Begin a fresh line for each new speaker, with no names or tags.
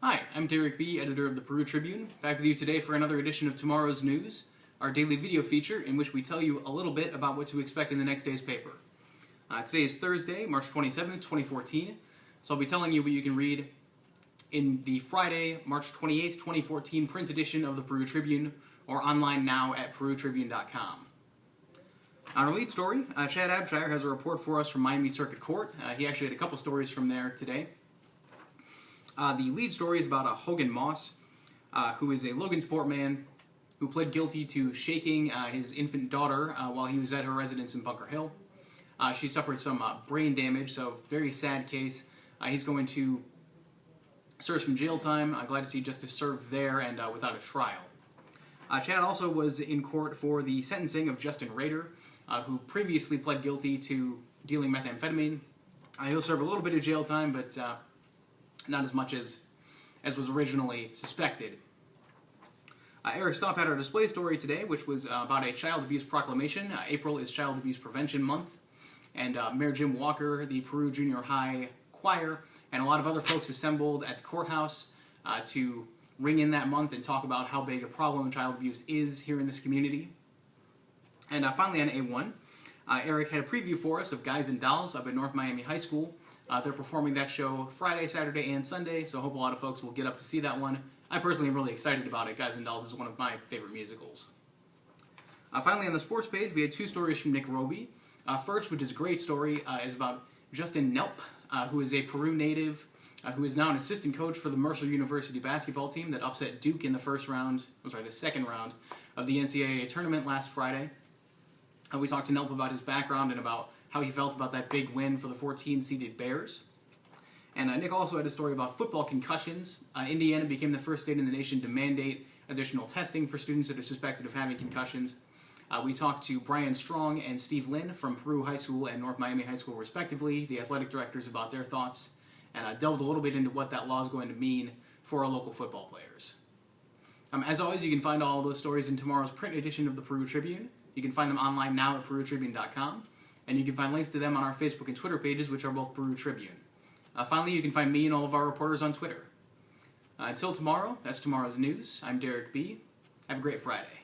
Hi, I'm Derek B., editor of the Peru Tribune, back with you today for another edition of Tomorrow's News, our daily video feature in which we tell you a little bit about what to expect in the next day's paper. Today is Thursday, March 27th, 2014, so I'll be telling you what you can read in the Friday, March 28th, 2014 print edition of the Peru Tribune, or online now at perutribune.com. On our lead story, Chad Abshire has a report for us from Miami Circuit Court. He actually had a couple stories from there today. The lead story is about Hogan Moss, who is a Logansport man who pled guilty to shaking his infant daughter while he was at her residence in Bunker Hill. She suffered some brain damage, so very sad case. He's going to serve some jail time. Glad to see justice served there and without a trial. Chad also was in court for the sentencing of Justin Rader, who previously pled guilty to dealing methamphetamine. He'll serve a little bit of jail time, but not as much as was originally suspected. Eric Stoff had our display story today, which was about a child abuse proclamation. April is Child Abuse Prevention Month, and Mayor Jim Walker, the Peru Junior High Choir, and a lot of other folks assembled at the courthouse to ring in that month and talk about how big a problem child abuse is here in this community. And finally on A1, Eric had a preview for us of Guys and Dolls up at North Miami High School. They're performing that show Friday, Saturday, and Sunday, so I hope a lot of folks will get up to see that one. I personally am really excited about it. Guys and Dolls is one of my favorite musicals. Finally, on the sports page, we had two stories from Nick Roby. First, which is a great story, is about Justin Nelp, who is a Peru native, who is now an assistant coach for the Mercer University basketball team that upset Duke in the second round of the NCAA tournament last Friday. We talked to Nelp about his background and about how he felt about that big win for the 14-seeded Bears. And Nick also had a story about football concussions. Indiana became the first state in the nation to mandate additional testing for students that are suspected of having concussions. We talked to Brian Strong and Steve Lynn from Peru High School and North Miami High School, respectively, the athletic directors, about their thoughts, and delved a little bit into what that law is going to mean for our local football players. As always, you can find all of those stories in tomorrow's print edition of the Peru Tribune. You can find them online now at perutribune.com, and you can find links to them on our Facebook and Twitter pages, which are both Peru Tribune. Finally, you can find me and all of our reporters on Twitter. Until tomorrow, that's tomorrow's news. I'm Derek B. Have a great Friday.